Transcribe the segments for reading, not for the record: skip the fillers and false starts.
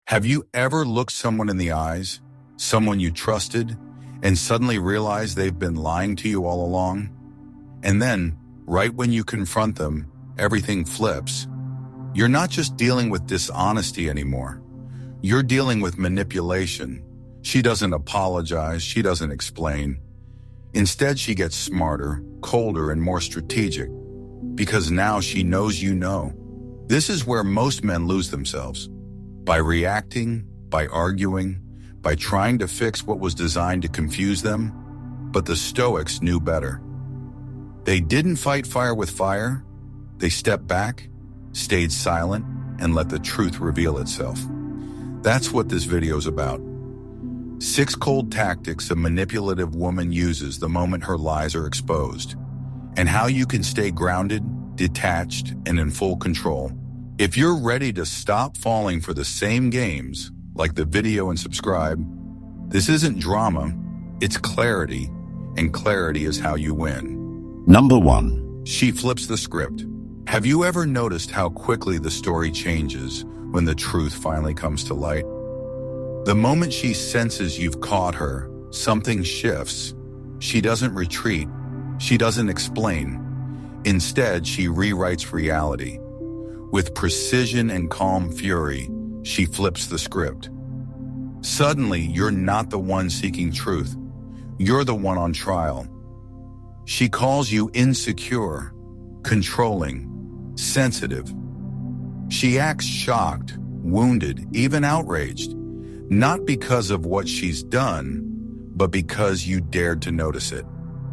Have you ever looked someone in the eyes, someone you trusted, and suddenly realized they've been lying to you all along? And then, right when you confront them, everything flips. You're not just dealing with dishonesty anymore. You're dealing with manipulation. She doesn't apologize, she doesn't explain. Instead, she gets smarter, colder, and more strategic, because now she knows you know. This is where most men lose themselves. By reacting, by arguing, by trying to fix what was designed to confuse them. But the Stoics knew better. They didn't fight fire with fire. They stepped back, stayed silent, and let the truth reveal itself. That's what this video is about. 6 cold tactics a manipulative woman uses the moment her lies are exposed, and how you can stay grounded, detached, and in full control. If you're ready to stop falling for the same games, like the video and subscribe. This isn't drama, it's clarity, and clarity is how you win. Number 1. She flips the script. Have you ever noticed how quickly the story changes when the truth finally comes to light? The moment she senses you've caught her, something shifts. She doesn't retreat. She doesn't explain. Instead, she rewrites reality. With precision and calm fury, she flips the script. Suddenly, you're not the one seeking truth. You're the one on trial. She calls you insecure, controlling, sensitive. She acts shocked, wounded, even outraged, not because of what she's done, but because you dared to notice it.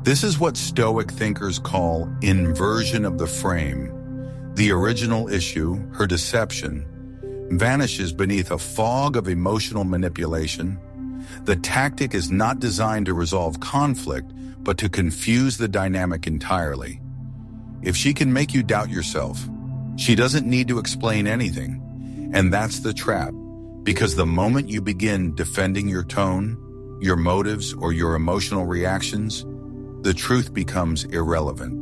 This is what Stoic thinkers call inversion of the frame. The original issue, her deception, vanishes beneath a fog of emotional manipulation. The tactic is not designed to resolve conflict, but to confuse the dynamic entirely. If she can make you doubt yourself, she doesn't need to explain anything. And that's the trap, because the moment you begin defending your tone, your motives, or your emotional reactions, the truth becomes irrelevant.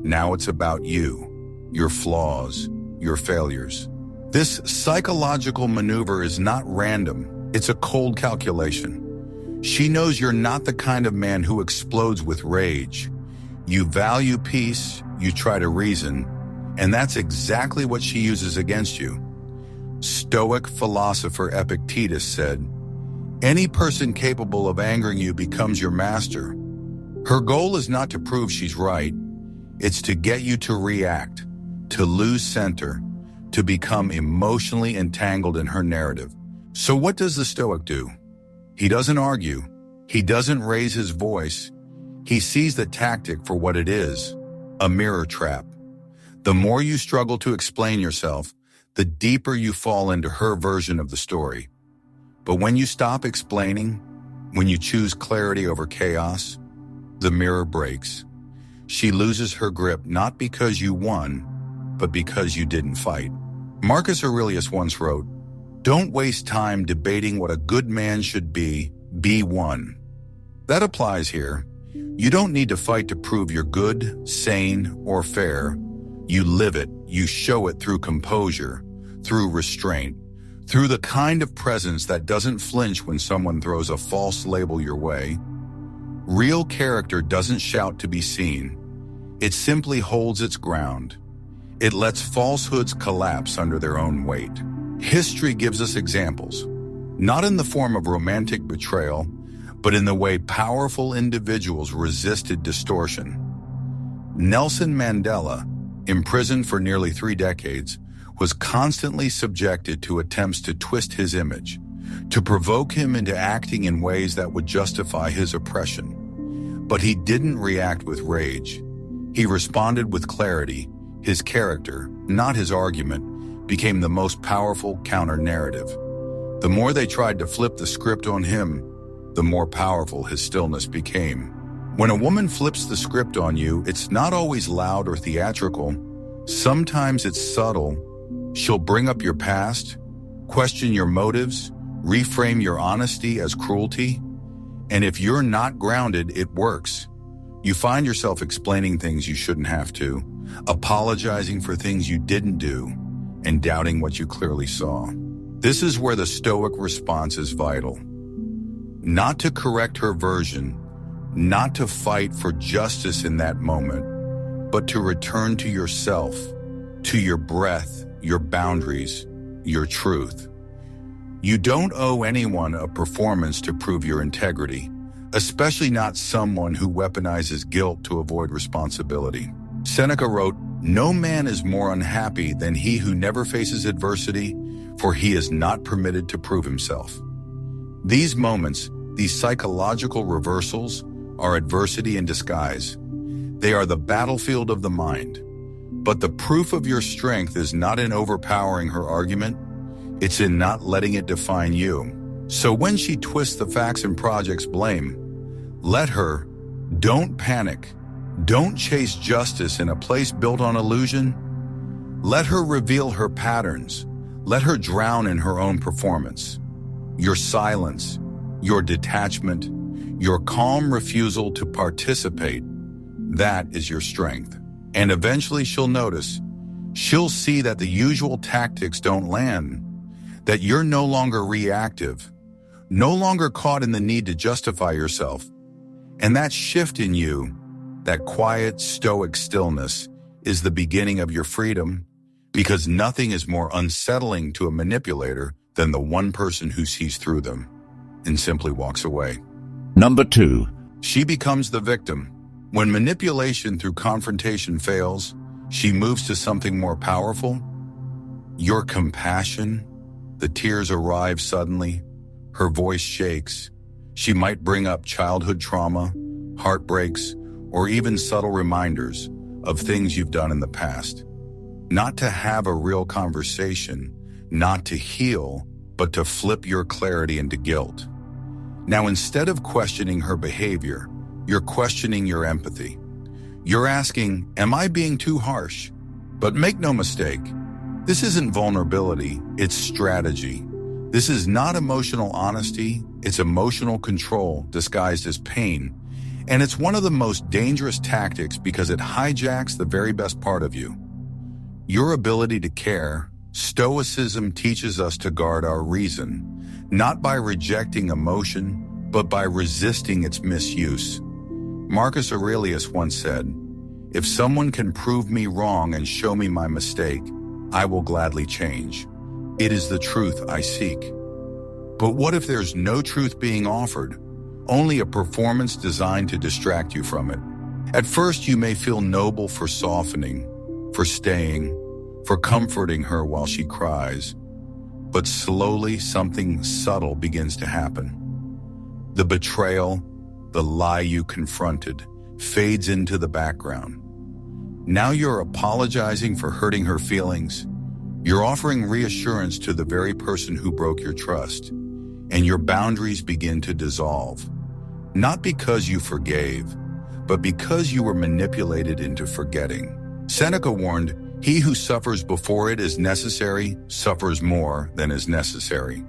Now it's about you, your flaws, your failures. This psychological maneuver is not random, it's a cold calculation. She knows you're not the kind of man who explodes with rage. You value peace, you try to reason, and that's exactly what she uses against you. Stoic philosopher Epictetus said, "Any person capable of angering you becomes your master." Her goal is not to prove she's right, it's to get you to react, to lose center, to become emotionally entangled in her narrative. So what does the Stoic do? He doesn't argue. He doesn't raise his voice. He sees the tactic for what it is, a mirror trap. The more you struggle to explain yourself, the deeper you fall into her version of the story. But when you stop explaining, when you choose clarity over chaos, the mirror breaks. She loses her grip not because you won, but because you didn't fight. Marcus Aurelius once wrote, "Don't waste time debating what a good man should be one." That applies here. You don't need to fight to prove you're good, sane, or fair. You live it, you show it through composure, through restraint, through the kind of presence that doesn't flinch when someone throws a false label your way. Real character doesn't shout to be seen. It simply holds its ground. It lets falsehoods collapse under their own weight. History gives us examples, not in the form of romantic betrayal, but in the way powerful individuals resisted distortion. Nelson Mandela, imprisoned for nearly 3 decades, was constantly subjected to attempts to twist his image, to provoke him into acting in ways that would justify his oppression. But he didn't react with rage. He responded with clarity. His character, not his argument, became the most powerful counter-narrative. The more they tried to flip the script on him, the more powerful his stillness became. When a woman flips the script on you, it's not always loud or theatrical. Sometimes it's subtle. She'll bring up your past, question your motives, reframe your honesty as cruelty. And if you're not grounded, it works. You find yourself explaining things you shouldn't have to, apologizing for things you didn't do, and doubting what you clearly saw. This is where the Stoic response is vital. Not to correct her version, not to fight for justice in that moment, but to return to yourself, to your breath, your boundaries, your truth. You don't owe anyone a performance to prove your integrity, especially not someone who weaponizes guilt to avoid responsibility. Seneca wrote, "No man is more unhappy than he who never faces adversity, for he is not permitted to prove himself." These moments, these psychological reversals, are adversity in disguise. They are the battlefield of the mind. But the proof of your strength is not in overpowering her argument, it's in not letting it define you. So when she twists the facts and projects blame, let her. Don't panic. Don't chase justice in a place built on illusion. Let her reveal her patterns. Let her drown in her own performance. Your silence, your detachment, your calm refusal to participate, that is your strength. And eventually she'll notice. She'll see that the usual tactics don't land, that you're no longer reactive, no longer caught in the need to justify yourself. And that shift in you, that quiet, stoic stillness, is the beginning of your freedom, because nothing is more unsettling to a manipulator than the one person who sees through them and simply walks away. Number 2. She becomes the victim. When manipulation through confrontation fails, she moves to something more powerful. Your compassion. The tears arrive suddenly. Her voice shakes. She might bring up childhood trauma, heartbreaks, or even subtle reminders of things you've done in the past. Not to have a real conversation, not to heal, but to flip your clarity into guilt. Now, instead of questioning her behavior, you're questioning your empathy. You're asking, am I being too harsh? But make no mistake, this isn't vulnerability, it's strategy. This is not emotional honesty, it's emotional control disguised as pain. And it's one of the most dangerous tactics because it hijacks the very best part of you. Your ability to care. Stoicism teaches us to guard our reason, not by rejecting emotion, but by resisting its misuse. Marcus Aurelius once said, "If someone can prove me wrong and show me my mistake, I will gladly change. It is the truth I seek." But what if there's no truth being offered, only a performance designed to distract you from it? At first, you may feel noble for softening, for staying, for comforting her while she cries. But slowly, something subtle begins to happen. The betrayal, the lie you confronted, fades into the background. Now you're apologizing for hurting her feelings. You're offering reassurance to the very person who broke your trust, and your boundaries begin to dissolve. Not because you forgave, but because you were manipulated into forgetting. Seneca warned, "He who suffers before it is necessary suffers more than is necessary."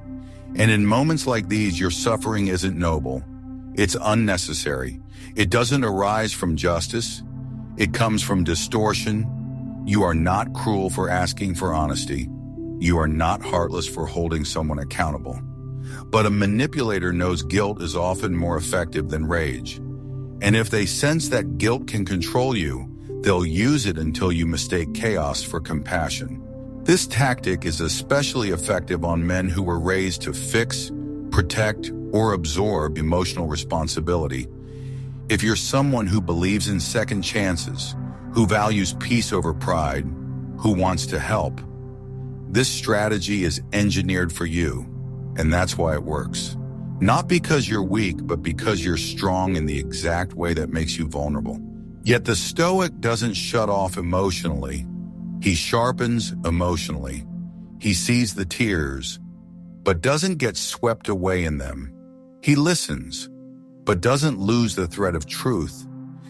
And in moments like these, your suffering isn't noble. It's unnecessary. It doesn't arise from justice. It comes from distortion. You are not cruel for asking for honesty. You are not heartless for holding someone accountable. But a manipulator knows guilt is often more effective than rage. And if they sense that guilt can control you, they'll use it until you mistake chaos for compassion. This tactic is especially effective on men who were raised to fix, protect, or absorb emotional responsibility. If you're someone who believes in second chances, who values peace over pride, who wants to help, this strategy is engineered for you, and that's why it works. Not because you're weak, but because you're strong in the exact way that makes you vulnerable. Yet the Stoic doesn't shut off emotionally. He sharpens emotionally. He sees the tears, but doesn't get swept away in them. He listens, but doesn't lose the thread of truth.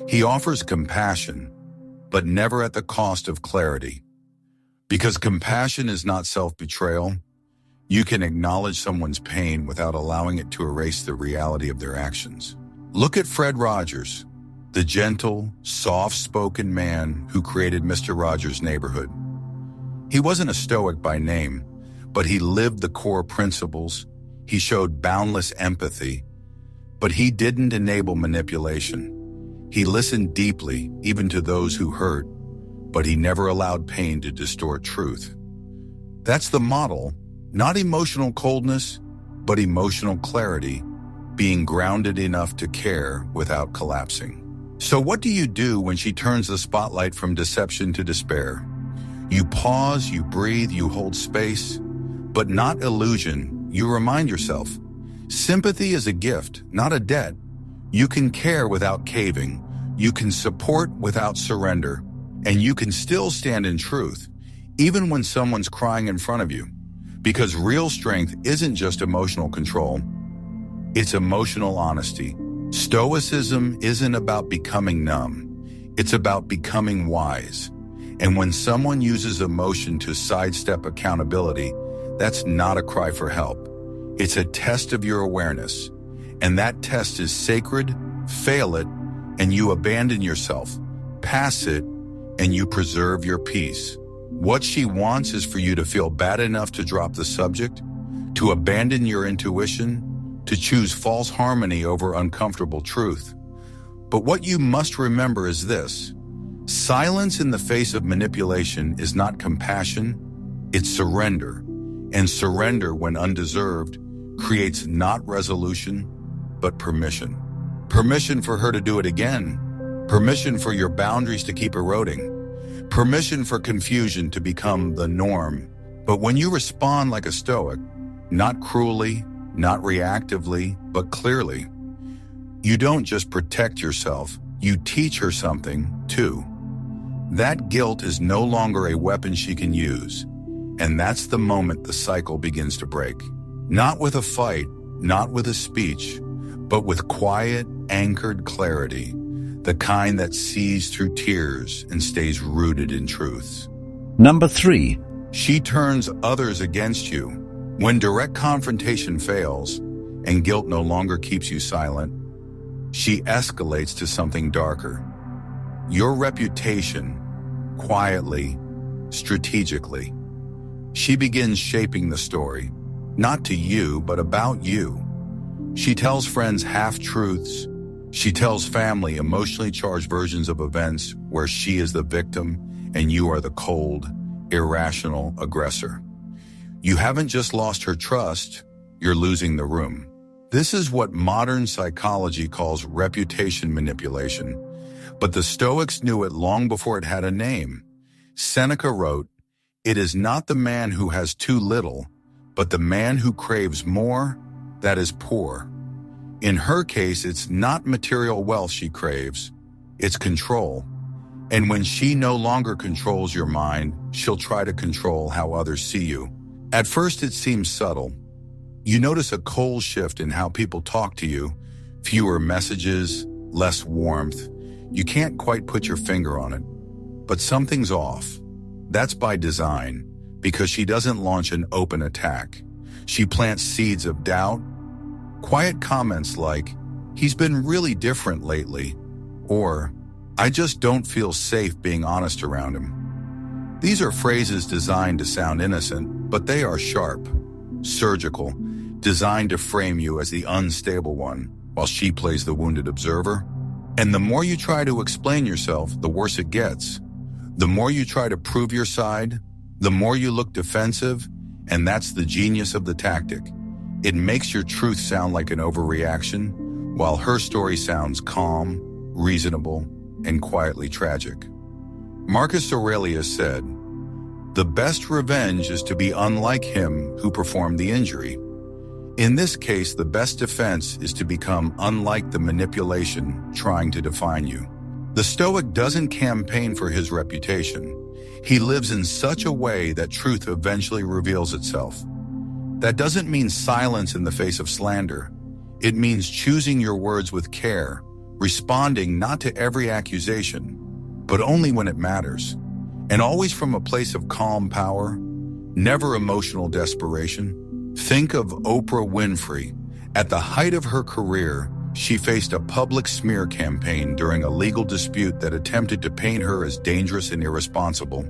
He offers compassion, but never at the cost of clarity. Because compassion is not self-betrayal, you can acknowledge someone's pain without allowing it to erase the reality of their actions. Look at Fred Rogers, the gentle, soft-spoken man who created Mr. Rogers' Neighborhood. He wasn't a Stoic by name, but he lived the core principles. He showed boundless empathy, but he didn't enable manipulation. He listened deeply, even to those who hurt, but he never allowed pain to distort truth. That's the model, not emotional coldness, but emotional clarity, being grounded enough to care without collapsing. So what do you do when she turns the spotlight from deception to despair? You pause, you breathe, you hold space, but not illusion. You remind yourself, sympathy is a gift, not a debt. You can care without caving. You can support without surrender. And you can still stand in truth, even when someone's crying in front of you. Because real strength isn't just emotional control, it's emotional honesty. Stoicism isn't about becoming numb, it's about becoming wise. And when someone uses emotion to sidestep accountability, that's not a cry for help. It's a test of your awareness. And that test is sacred. Fail it, and you abandon yourself. Pass it, and you preserve your peace. What she wants is for you to feel bad enough to drop the subject, to abandon your intuition, to choose false harmony over uncomfortable truth. But what you must remember is this: silence in the face of manipulation is not compassion, it's surrender. And surrender, when undeserved, creates not resolution, but permission. Permission for her to do it again. Permission for your boundaries to keep eroding. Permission for confusion to become the norm. But when you respond like a Stoic, not cruelly, not reactively, but clearly, you don't just protect yourself, you teach her something, too. That guilt is no longer a weapon she can use. And that's the moment the cycle begins to break. Not with a fight, not with a speech, but with quiet, anchored clarity, the kind that sees through tears and stays rooted in truths. Number 3. She turns others against you. When direct confrontation fails and guilt no longer keeps you silent, she escalates to something darker. Your reputation, quietly, strategically. She begins shaping the story, not to you, but about you. She tells friends half-truths. She tells family emotionally charged versions of events where she is the victim and you are the cold, irrational aggressor. You haven't just lost her trust, you're losing the room. This is what modern psychology calls reputation manipulation, but the Stoics knew it long before it had a name. Seneca wrote, "It is not the man who has too little, but the man who craves more, that is poor." In her case, it's not material wealth she craves, it's control. And when she no longer controls your mind, she'll try to control how others see you. At first, it seems subtle. You notice a cold shift in how people talk to you, fewer messages, less warmth. You can't quite put your finger on it, but something's off. That's by design, because she doesn't launch an open attack. She plants seeds of doubt, quiet comments like, "He's been really different lately," or, "I just don't feel safe being honest around him." These are phrases designed to sound innocent, but they are sharp, surgical, designed to frame you as the unstable one, while she plays the wounded observer. And the more you try to explain yourself, the worse it gets. The more you try to prove your side, the more you look defensive, and that's the genius of the tactic. It makes your truth sound like an overreaction, while her story sounds calm, reasonable, and quietly tragic. Marcus Aurelius said, "The best revenge is to be unlike him who performed the injury." In this case, the best defense is to become unlike the manipulation trying to define you. The Stoic doesn't campaign for his reputation. He lives in such a way that truth eventually reveals itself. That doesn't mean silence in the face of slander. It means choosing your words with care, responding not to every accusation, but only when it matters, and always from a place of calm power, never emotional desperation. Think of Oprah Winfrey. At the height of her career, she faced a public smear campaign during a legal dispute that attempted to paint her as dangerous and irresponsible.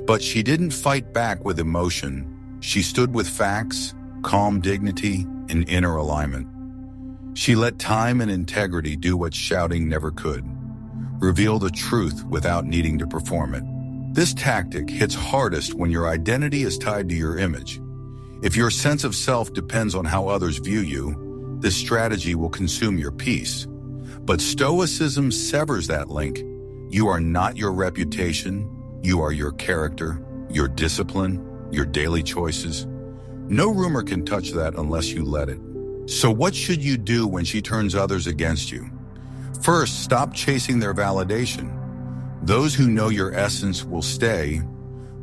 But she didn't fight back with emotion. She stood with facts, calm dignity, and inner alignment. She let time and integrity do what shouting never could, reveal the truth without needing to perform it. This tactic hits hardest when your identity is tied to your image. If your sense of self depends on how others view you, this strategy will consume your peace. But Stoicism severs that link. You are not your reputation. You are your character, your discipline, your daily choices. No rumor can touch that unless you let it. So what should you do when she turns others against you? First, stop chasing their validation. Those who know your essence will stay.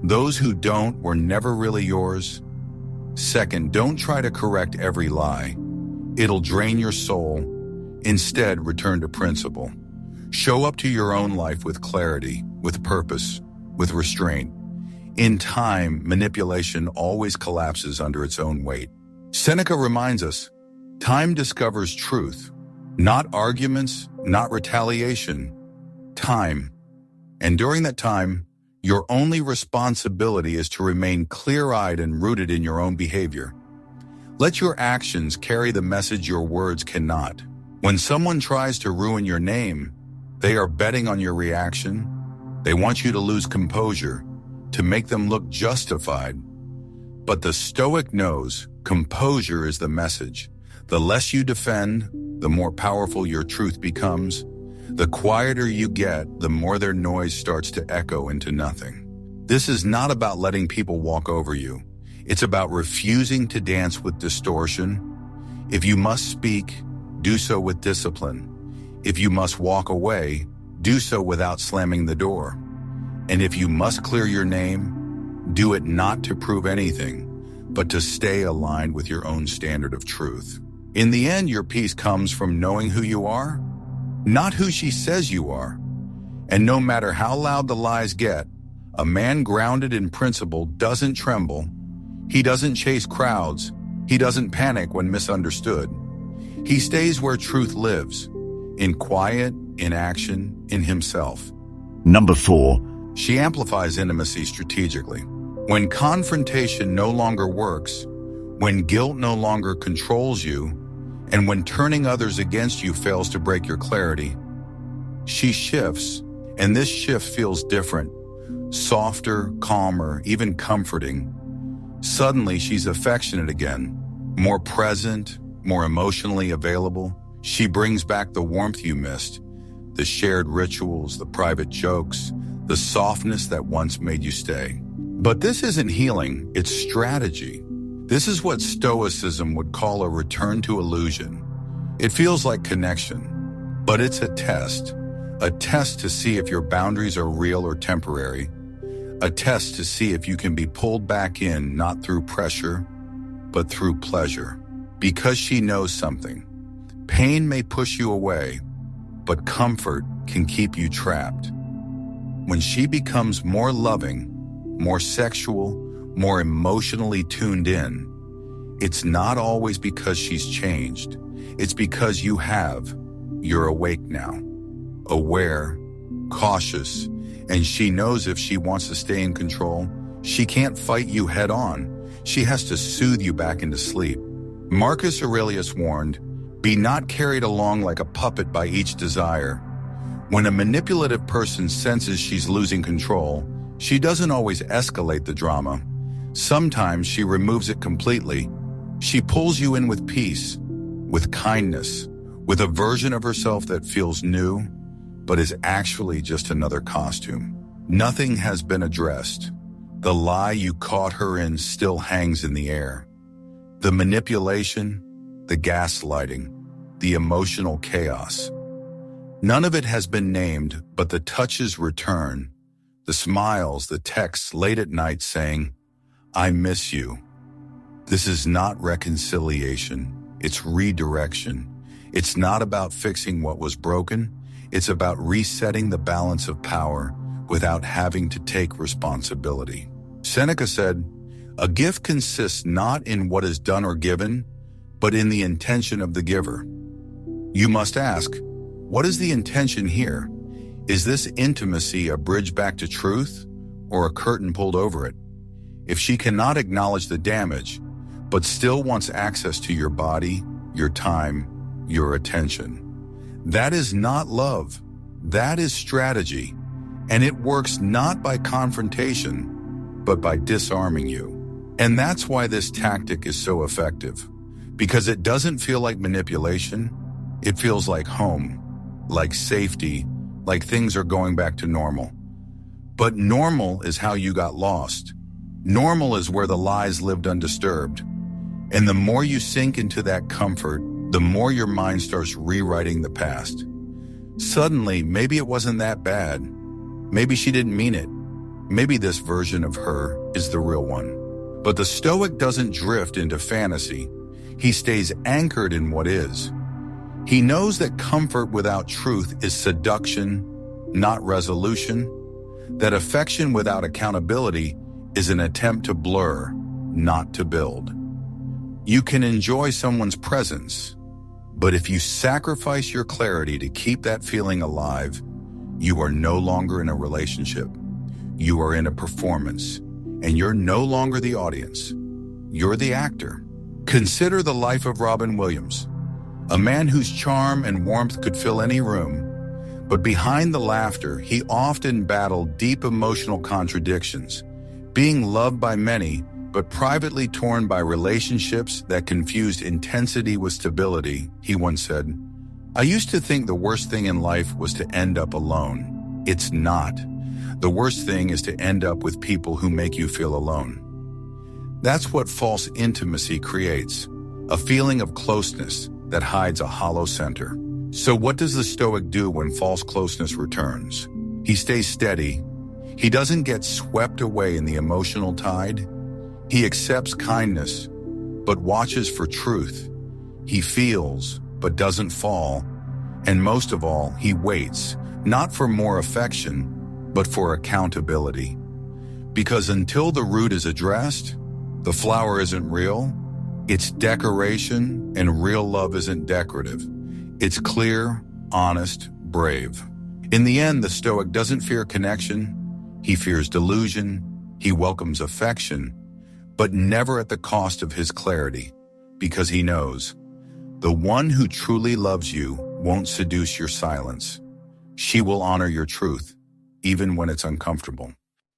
Those who don't were never really yours. Second, don't try to correct every lie. It'll drain your soul. Instead, return to principle. Show up to your own life with clarity, with purpose, with restraint. In time, manipulation always collapses under its own weight. Seneca reminds us, time discovers truth, not arguments, not retaliation, time. And during that time, your only responsibility is to remain clear-eyed and rooted in your own behavior. Let your actions carry the message your words cannot. When someone tries to ruin your name, they are betting on your reaction. They want you to lose composure, to make them look justified. But the Stoic knows composure is the message. The less you defend, the more powerful your truth becomes. The quieter you get, the more their noise starts to echo into nothing. This is not about letting people walk over you. It's about refusing to dance with distortion. If you must speak, do so with discipline. If you must walk away, do so without slamming the door. And if you must clear your name, do it not to prove anything, but to stay aligned with your own standard of truth. In the end, your peace comes from knowing who you are, not who she says you are. And no matter how loud the lies get, a man grounded in principle doesn't tremble. He doesn't chase crowds. He doesn't panic when misunderstood. He stays where truth lives, in quiet, in action, in himself. Number 4. She amplifies intimacy strategically. When confrontation no longer works, when guilt no longer controls you, and when turning others against you fails to break your clarity, she shifts, and this shift feels different, softer, calmer, even comforting. Suddenly, she's affectionate again, more present, more emotionally available. She brings back the warmth you missed, the shared rituals, the private jokes, the softness that once made you stay. But this isn't healing, it's strategy. This is what Stoicism would call a return to illusion. It feels like connection, but it's a test to see if your boundaries are real or temporary, a test to see if you can be pulled back in not through pressure, but through pleasure. Because she knows something. Pain may push you away, but comfort can keep you trapped. When she becomes more loving, more sexual, more emotionally tuned in, it's not always because she's changed. It's because you have. You're awake now, aware, cautious, and she knows if she wants to stay in control, she can't fight you head on. She has to soothe you back into sleep. Marcus Aurelius warned, "Be not carried along like a puppet by each desire." When a manipulative person senses she's losing control, she doesn't always escalate the drama. Sometimes she removes it completely. She pulls you in with peace, with kindness, with a version of herself that feels new, but is actually just another costume. Nothing has been addressed. The lie you caught her in still hangs in the air. The manipulation, the gaslighting, the emotional chaos. None of it has been named, but the touches return. The smiles, the texts late at night saying, "I miss you." This is not reconciliation, it's redirection. It's not about fixing what was broken, it's about resetting the balance of power without having to take responsibility. Seneca said, "A gift consists not in what is done or given, but in the intention of the giver." You must ask, what is the intention here? Is this intimacy a bridge back to truth or a curtain pulled over it? if she cannot acknowledge the damage, but still wants access to your body, your time, your attention. That is not love. That is strategy. And it works not by confrontation, but by disarming you. And that's why this tactic is so effective. Because it doesn't feel like manipulation. It feels like home, like safety, like things are going back to normal. But normal is how you got lost. Normal is where the lies lived undisturbed. And the more you sink into that comfort, the more your mind starts rewriting the past. Suddenly, maybe it wasn't that bad. Maybe she didn't mean it. Maybe this version of her is the real one. But the Stoic doesn't drift into fantasy. He stays anchored in what is. He knows that comfort without truth is seduction, not resolution. That affection without accountability is an attempt to blur, not to build. You can enjoy someone's presence, but if you sacrifice your clarity to keep that feeling alive, you are no longer in a relationship. You are in a performance, and you're no longer the audience. You're the actor. Consider the life of Robin Williams, a man whose charm and warmth could fill any room, but behind the laughter, he often battled deep emotional contradictions, being loved by many, but privately torn by relationships that confused intensity with stability. He once said, "I used to think the worst thing in life was to end up alone. It's not. The worst thing is to end up with people who make you feel alone." That's what false intimacy creates, a feeling of closeness that hides a hollow center. So what does the Stoic do when false closeness returns? He stays steady. He doesn't get swept away in the emotional tide. He accepts kindness, but watches for truth. He feels, but doesn't fall. And most of all, he waits, not for more affection, but for accountability. Because until the root is addressed, the flower isn't real. It's decoration, and real love isn't decorative. It's clear, honest, brave. In the end, the Stoic doesn't fear connection. He fears delusion. He welcomes affection, but never at the cost of his clarity, because he knows the one who truly loves you won't seduce your silence. She will honor your truth, even when it's uncomfortable.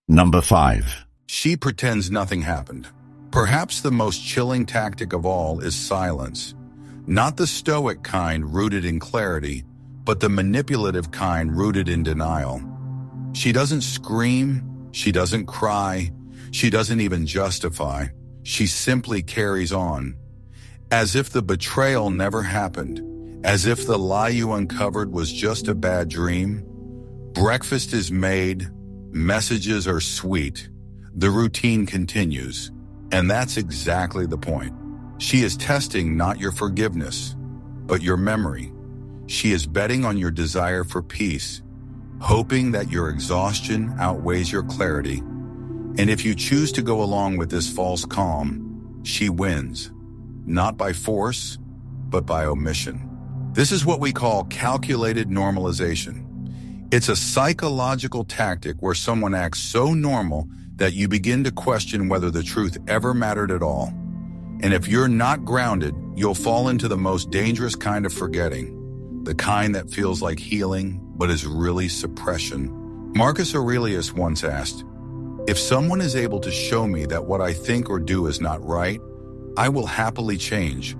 Number 5. She pretends nothing happened. Perhaps the most chilling tactic of all is silence. Not the Stoic kind rooted in clarity, but the manipulative kind rooted in denial. She doesn't scream, she doesn't cry, she doesn't even justify. She simply carries on, as if the betrayal never happened, as if the lie you uncovered was just a bad dream. Breakfast is made, messages are sweet, the routine continues, and that's exactly the point. She is testing not your forgiveness, but your memory. She is betting on your desire for peace, hoping that your exhaustion outweighs your clarity. And if you choose to go along with this false calm, she wins, not by force, but by omission. This is what we call calculated normalization. It's a psychological tactic where someone acts so normal that you begin to question whether the truth ever mattered at all. And if you're not grounded, you'll fall into the most dangerous kind of forgetting, the kind that feels like healing, but is really suppression. Marcus Aurelius once asked, "If someone is able to show me that what I think or do is not right, I will happily change,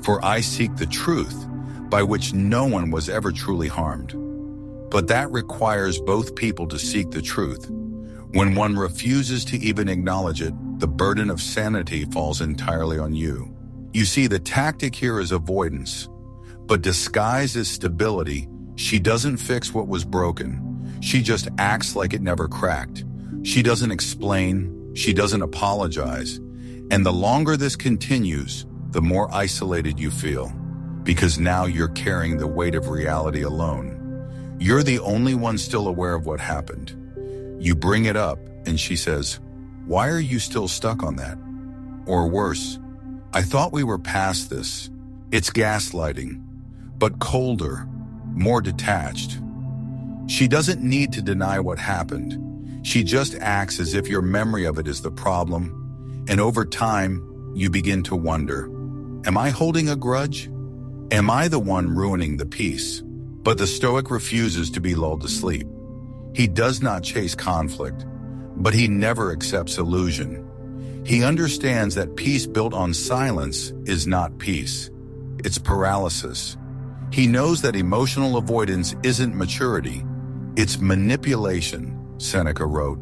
for I seek the truth, by which no one was ever truly harmed." But that requires both people to seek the truth. When one refuses to even acknowledge it, the burden of sanity falls entirely on you. You see, the tactic here is avoidance, but disguised as stability. She doesn't fix what was broken. She just acts like it never cracked. She doesn't explain. She doesn't apologize. And the longer this continues, the more isolated you feel, because now you're carrying the weight of reality alone. You're the only one still aware of what happened. You bring it up, and she says, "Why are you still stuck on that?" Or worse, "I thought we were past this." It's gaslighting, but colder, more detached. She doesn't need to deny what happened. She just acts as if your memory of it is the problem, and over time, you begin to wonder, am I holding a grudge? Am I the one ruining the peace? But the Stoic refuses to be lulled to sleep. He does not chase conflict, but he never accepts illusion. He understands that peace built on silence is not peace. It's paralysis. He knows that emotional avoidance isn't maturity. It's manipulation, Seneca wrote.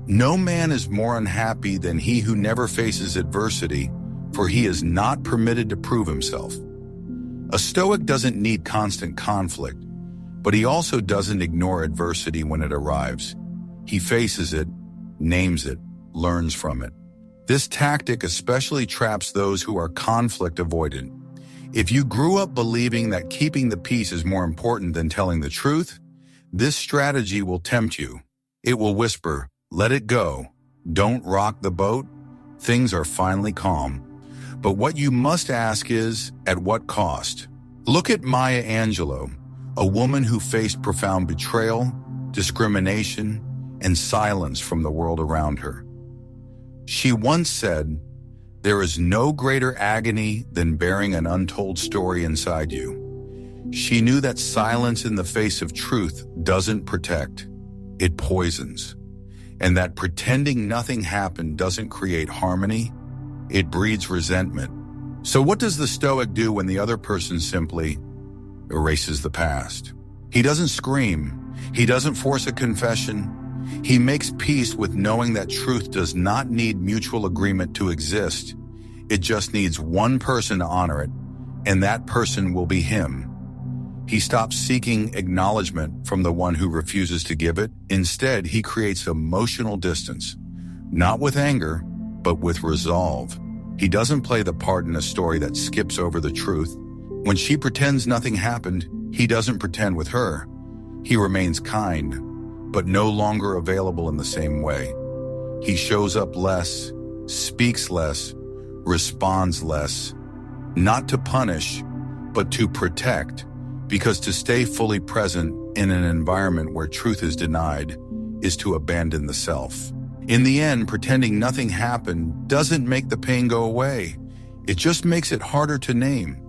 No man is more unhappy than he who never faces adversity, for he is not permitted to prove himself. A Stoic doesn't need constant conflict, but he also doesn't ignore adversity when it arrives. He faces it, names it, learns from it. This tactic especially traps those who are conflict avoidant. If you grew up believing that keeping the peace is more important than telling the truth, this strategy will tempt you. It will whisper, let it go, don't rock the boat, things are finally calm. But what you must ask is, at what cost? Look at Maya Angelou, a woman who faced profound betrayal, discrimination, and silence from the world around her. She once said, there is no greater agony than bearing an untold story inside you. She knew that silence in the face of truth doesn't protect, it poisons. And that pretending nothing happened doesn't create harmony, it breeds resentment. So what does the Stoic do when the other person simply erases the past? He doesn't scream, he doesn't force a confession. He makes peace with knowing that truth does not need mutual agreement to exist. It just needs one person to honor it, and that person will be him. He stops seeking acknowledgement from the one who refuses to give it. Instead, he creates emotional distance, not with anger, but with resolve. He doesn't play the part in a story that skips over the truth. When she pretends nothing happened, he doesn't pretend with her. He remains kind, but no longer available in the same way. He shows up less, speaks less, responds less, not to punish, but to protect, because to stay fully present in an environment where truth is denied is to abandon the self. In the end, pretending nothing happened doesn't make the pain go away. It just makes it harder to name.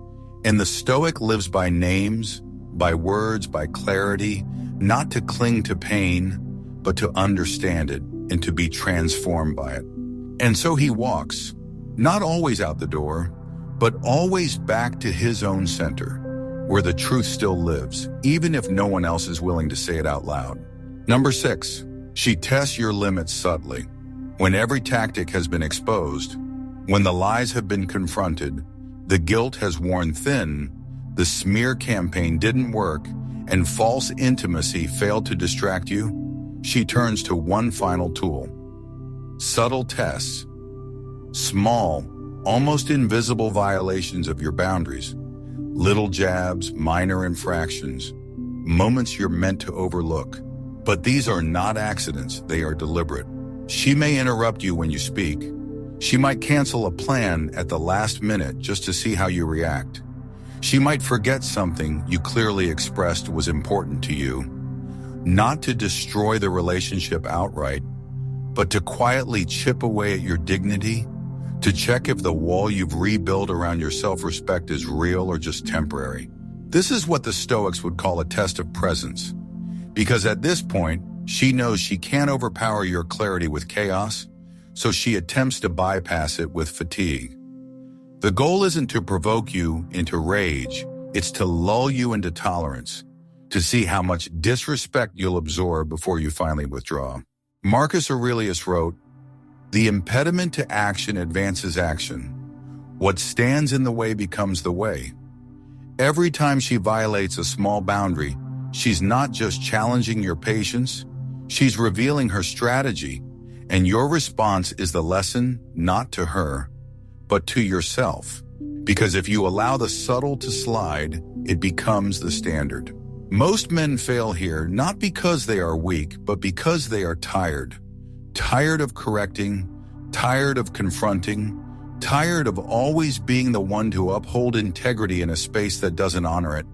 And the Stoic lives by names, by words, by clarity, not to cling to pain, but to understand it and to be transformed by it. And so he walks, not always out the door, but always back to his own center, where the truth still lives, even if no one else is willing to say it out loud. Number 6, she tests your limits subtly. When every tactic has been exposed, when the lies have been confronted, the guilt has worn thin, the smear campaign didn't work, and false intimacy failed to distract you, she turns to one final tool. Subtle tests. Small, almost invisible violations of your boundaries. Little jabs, minor infractions, moments you're meant to overlook. But these are not accidents, they are deliberate. She may interrupt you when you speak. She might cancel a plan at the last minute just to see how you react. She might forget something you clearly expressed was important to you. Not to destroy the relationship outright, but to quietly chip away at your dignity, to check if the wall you've rebuilt around your self-respect is real or just temporary. This is what the Stoics would call a test of presence. Because at this point, she knows she can't overpower your clarity with chaos, so she attempts to bypass it with fatigue. The goal isn't to provoke you into rage, it's to lull you into tolerance, to see how much disrespect you'll absorb before you finally withdraw. Marcus Aurelius wrote, "The impediment to action advances action. What stands in the way becomes the way." Every time she violates a small boundary, she's not just challenging your patience, she's revealing her strategy, and your response is the lesson not to her, but to yourself. Because if you allow the subtle to slide, it becomes the standard. Most men fail here not because they are weak, but because they are tired. Tired of correcting, tired of confronting, tired of always being the one to uphold integrity in a space that doesn't honor it.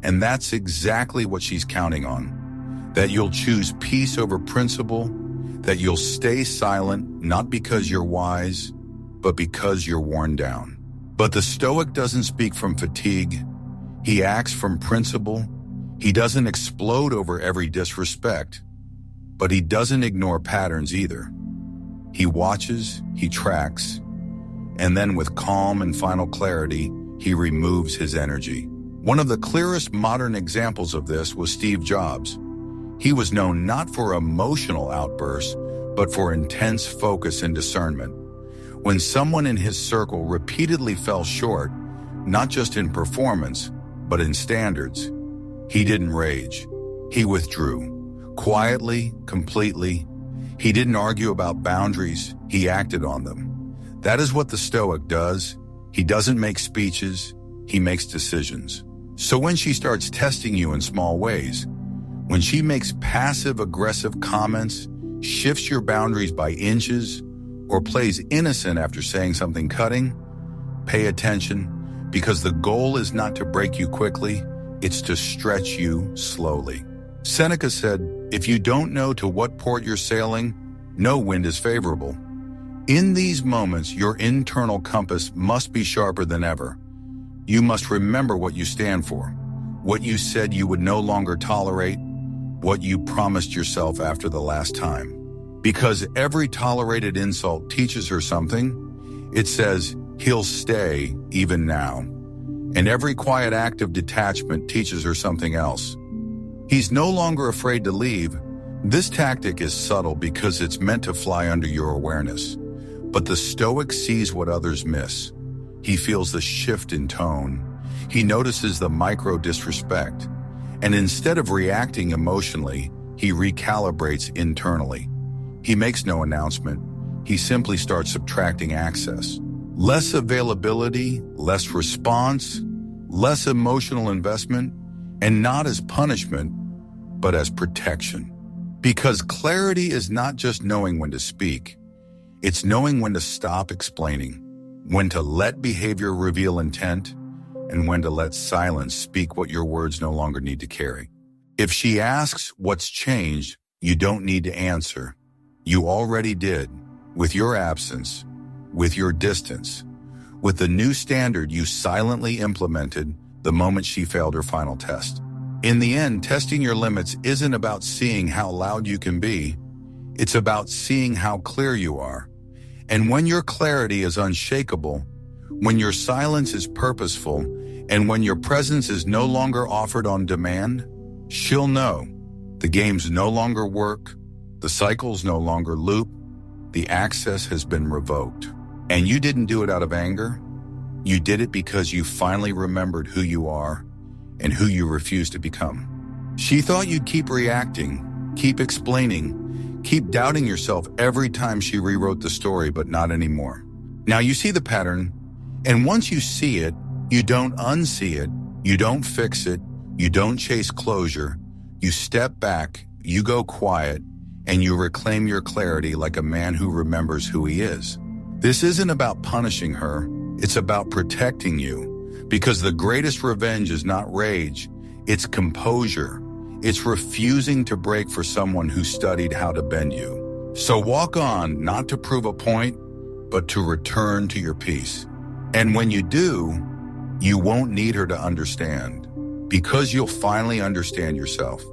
And that's exactly what she's counting on. that you'll choose peace over principle, that you'll stay silent not because you're wise, but because you're worn down. But the Stoic doesn't speak from fatigue. He acts from principle. He doesn't explode over every disrespect, but he doesn't ignore patterns either. He watches, he tracks, and then with calm and final clarity, he removes his energy. One of the clearest modern examples of this was Steve Jobs. He was known not for emotional outbursts, but for intense focus and discernment. When someone in his circle repeatedly fell short, not just in performance, but in standards, he didn't rage. He withdrew. Quietly, completely. He didn't argue about boundaries, he acted on them. That is what the Stoic does. He doesn't make speeches, he makes decisions. So when she starts testing you in small ways, when she makes passive-aggressive comments, shifts your boundaries by inches, or plays innocent after saying something cutting, pay attention, because the goal is not to break you quickly, it's to stretch you slowly. Seneca said, if you don't know to what port you're sailing, no wind is favorable. In these moments, your internal compass must be sharper than ever. You must remember what you stand for, what you said you would no longer tolerate, what you promised yourself after the last time. Because every tolerated insult teaches her something. It says, he'll stay even now. And every quiet act of detachment teaches her something else. He's no longer afraid to leave. This tactic is subtle because it's meant to fly under your awareness. But the Stoic sees what others miss. He feels the shift in tone. He notices the micro disrespect. And instead of reacting emotionally, he recalibrates internally. He makes no announcement. He simply starts subtracting access. Less availability, less response, less emotional investment, and not as punishment, but as protection. Because clarity is not just knowing when to speak. It's knowing when to stop explaining, when to let behavior reveal intent, and when to let silence speak what your words no longer need to carry. If she asks what's changed, you don't need to answer. You already did, with your absence, with your distance, with the new standard you silently implemented the moment she failed her final test. In the end, testing your limits isn't about seeing how loud you can be. It's about seeing how clear you are. And when your clarity is unshakable, when your silence is purposeful, and when your presence is no longer offered on demand, she'll know. The games no longer work, the cycles no longer loop, the access has been revoked. And you didn't do it out of anger. You did it because you finally remembered who you are and who you refuse to become. She thought you'd keep reacting, keep explaining, keep doubting yourself every time she rewrote the story, but not anymore. Now you see the pattern, and once you see it, you don't unsee it, you don't fix it, you don't chase closure, you step back, you go quiet, and you reclaim your clarity like a man who remembers who he is. This isn't about punishing her, it's about protecting you, because the greatest revenge is not rage, it's composure. It's refusing to break for someone who studied how to bend you. So walk on, not to prove a point, but to return to your peace. And when you do, you won't need her to understand, because you'll finally understand yourself.